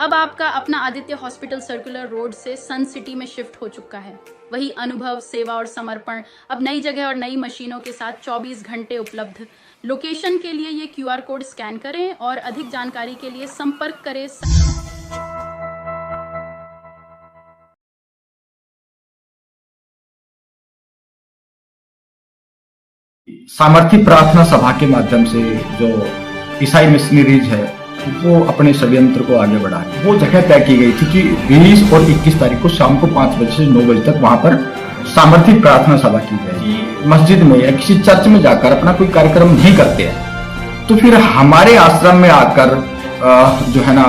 अब आपका अपना आदित्य हॉस्पिटल सर्कुलर रोड से सन सिटी में शिफ्ट हो चुका है। वही अनुभव, सेवा और समर्पण अब नई जगह और नई मशीनों के साथ 24 घंटे उपलब्ध। लोकेशन के लिए ये QR कोड स्कैन करें और अधिक जानकारी के लिए संपर्क करें। सामर्थी प्रार्थना सभा के माध्यम से जो ईसाई मिशनरीज है वो अपने षड्यंत्र को आगे बढ़ा रही है। वो जगह तय की गई थी कि 20 और 21 तारीख को शाम को 5 बजे से 9 बजे तक वहां पर सामर्थी प्रार्थना सभा की जाएगी। मस्जिद में या किसी चर्च में जाकर अपना कोई कार्यक्रम नहीं करते हैं, तो फिर हमारे आश्रम में आकर जो है ना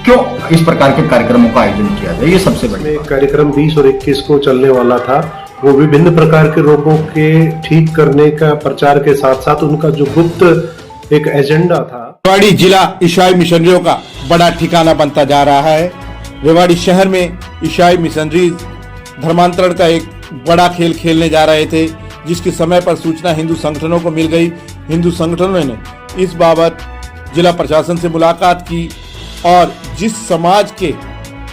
क्यों इस प्रकार के कार्यक्रमों का आयोजन किया जाए, ये सबसे बड़ी कार्यक्रम 20 और 21 को चलने वाला था। वो विभिन्न प्रकार के रोगों के ठीक करने का प्रचार के साथ साथ उनका जो गुप्त एक एजेंडा था। रेवाड़ी जिला ईसाई मिशनरियों का बड़ा ठिकाना बनता जा रहा है। रेवाड़ी शहर में ईसाई मिशनरीज धर्मांतरण का एक बड़ा खेल खेलने जा रहे थे, जिसके समय पर सूचना हिंदू संगठनों को मिल गई। हिंदू संगठनों ने इस बाबत जिला प्रशासन से मुलाकात की और जिस समाज के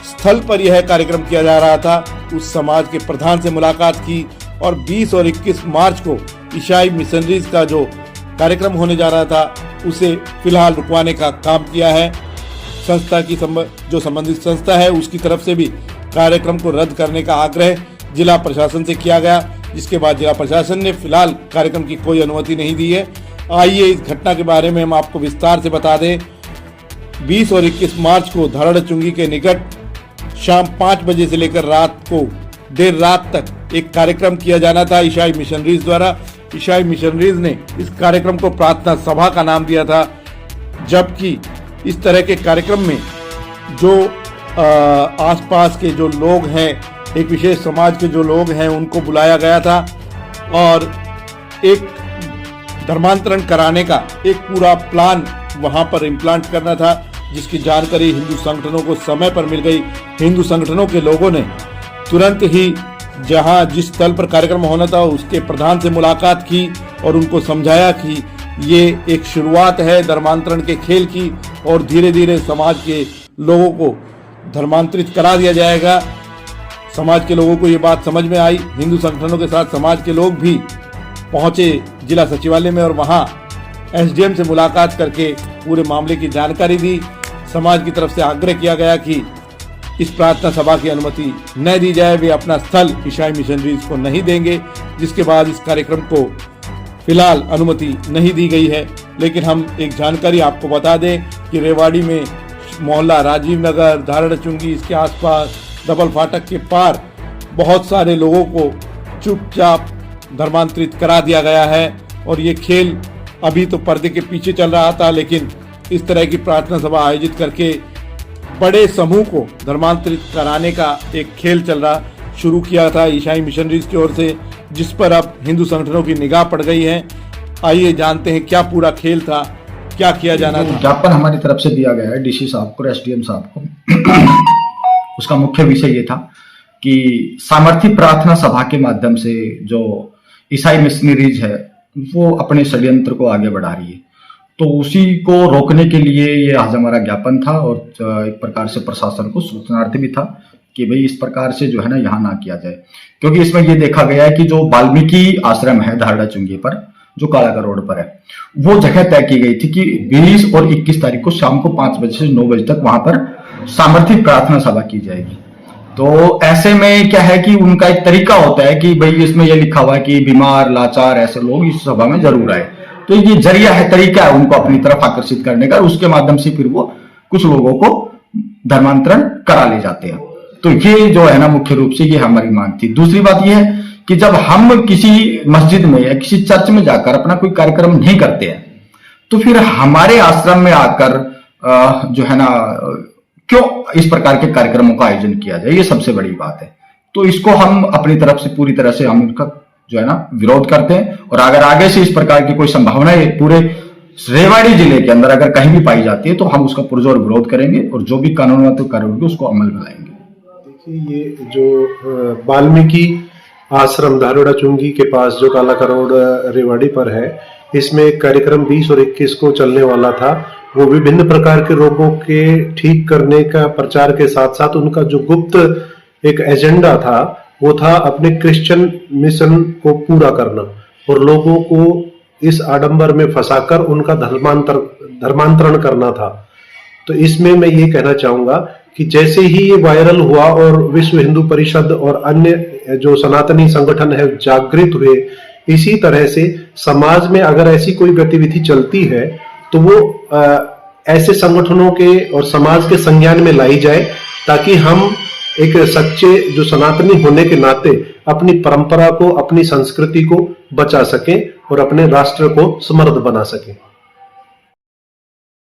स्थल पर यह कार्यक्रम किया जा रहा था उस समाज के प्रधान से मुलाकात की और 20 और 21 मार्च को ईसाई मिशनरीज का जो कार्यक्रम होने जा रहा था उसे फिलहाल रुकवाने का काम किया है। संस्था की जो संबंधित संस्था है उसकी तरफ से भी कार्यक्रम को रद्द करने का आग्रह जिला प्रशासन से किया गया, जिसके बाद जिला प्रशासन ने फिलहाल कार्यक्रम की कोई अनुमति नहीं दी है। आइए इस घटना के बारे में हम आपको विस्तार से बता दें। 20 और 21 मार्च को धारड़ा चुंगी के निकट शाम 5 बजे से लेकर रात को देर रात तक एक कार्यक्रम किया जाना था ईसाई मिशनरीज द्वारा। ईसाई मिशनरीज ने इस कार्यक्रम को प्रार्थना सभा का नाम दिया था, जबकि इस तरह के कार्यक्रम में जो आसपास के जो लोग हैं, एक विशेष समाज के जो लोग हैं उनको बुलाया गया था और एक धर्मांतरण कराने का एक पूरा प्लान वहां पर इम्प्लांट करना था, जिसकी जानकारी हिंदू संगठनों को समय पर मिल गई। हिंदू संगठनों के लोगों ने तुरंत ही जिस स्थल पर कार्यक्रम होना था उसके प्रधान से मुलाकात की और उनको समझाया कि ये एक शुरुआत है धर्मांतरण के खेल की और धीरे धीरे समाज के लोगों को धर्मांतरित करा दिया जाएगा। समाज के लोगों को ये बात समझ में आई। हिंदू संगठनों के साथ समाज के लोग भी पहुंचे जिला सचिवालय में और वहां SDM से मुलाकात करके पूरे मामले की जानकारी दी। समाज की तरफ से आग्रह किया गया कि इस प्रार्थना सभा की अनुमति न दी जाए, वे अपना स्थल ईसाई मिशनरीज को नहीं देंगे, जिसके बाद इस कार्यक्रम को फिलहाल अनुमति नहीं दी गई है। लेकिन हम एक जानकारी आपको बता दें कि रेवाड़ी में मोहल्ला राजीव नगर, धारड़ा चुंगी, इसके आसपास डबल फाटक के पार बहुत सारे लोगों को चुपचाप धर्मांतरित करा दिया गया है और ये खेल अभी तो पर्दे के पीछे चल रहा था, लेकिन इस तरह की प्रार्थना सभा आयोजित करके बड़े समूह को धर्मांतरित कराने का एक खेल शुरू किया था ईसाई मिशनरीज की ओर से, जिस पर अब हिंदू संगठनों की निगाह पड़ गई है। आइए जानते हैं क्या पूरा खेल था, क्या किया जाना था। ज्ञापन हमारी तरफ से दिया गया है DC साहब को, SDM साहब को। उसका मुख्य विषय ये था कि सामर्थी प्रार्थना सभा के माध्यम से जो ईसाई मिशनरीज है वो अपने षड्यंत्र को आगे बढ़ा रही है, तो उसी को रोकने के लिए ये आज हमारा ज्ञापन था और एक प्रकार से प्रशासन को सूचनार्थ भी था कि भाई इस प्रकार से जो है ना यहाँ ना किया जाए, क्योंकि इसमें ये देखा गया है कि जो वाल्मीकि आश्रम है धारड़ा चुंगी पर जो कालाका रोड पर है, वो जगह तय की गई थी कि 20 और 21 तारीख को शाम को 5 बजे से 9 बजे तक वहां पर सामर्थी प्रार्थना सभा की जाएगी। तो ऐसे में क्या है कि उनका एक तरीका होता है कि भाई इसमें यह लिखा हुआ है कि बीमार लाचार ऐसे लोग इस सभा में जरूर आए, तो ये जरिया है, तरीका है उनको अपनी तरफ आकर्षित करने का, उसके माध्यम से फिर वो कुछ लोगों को धर्मांतरण करा ले जाते हैं। तो ये जो है ना मुख्य रूप से ये हमारी मांग थी। दूसरी बात यह है कि जब हम किसी मस्जिद में या किसी चर्च में जाकर अपना कोई कार्यक्रम नहीं करते हैं, तो फिर हमारे आश्रम में आकर जो है ना क्यों इस प्रकार के कार्यक्रमों का आयोजन किया जाए, ये सबसे बड़ी बात है। तो इसको हम अपनी तरफ से पूरी तरह से हम उनका जो है ना विरोध करते हैं और अगर आगे से इस प्रकार की कोई संभावना पूरे रेवाड़ी जिले के अंदर अगर कहीं भी पाई जाती है तो हम उसका पुरजोर विरोध करेंगे और जो भी कानूनवत कार्य होगी उसको अमल में लाएंगे। देखिए, ये जो वाल्मीकि आश्रम धारड़ा चुंगी के पास जो कालाका रोड रेवाड़ी पर है, इसमें एक कार्यक्रम 20 और 21 को चलने वाला था। वो विभिन्न प्रकार के रोगों के ठीक करने का प्रचार के साथ साथ उनका जो गुप्त एक एजेंडा था वो था अपने क्रिश्चियन मिशन को पूरा करना और लोगों को इस आडंबर में फंसाकर उनका धर्मांतरण करना था। तो इसमें मैं ये कहना चाहूंगा कि जैसे ही ये वायरल हुआ और विश्व हिंदू परिषद और अन्य जो सनातनी संगठन है जागृत हुए, इसी तरह से समाज में अगर ऐसी कोई गतिविधि चलती है तो वो ऐसे संगठनों के और समाज के संज्ञान में लाई जाए, ताकि हम एक सच्चे जो सनातनी होने के नाते अपनी परंपरा को, अपनी संस्कृति को बचा सकें और अपने राष्ट्र को समृद्ध बना सकें।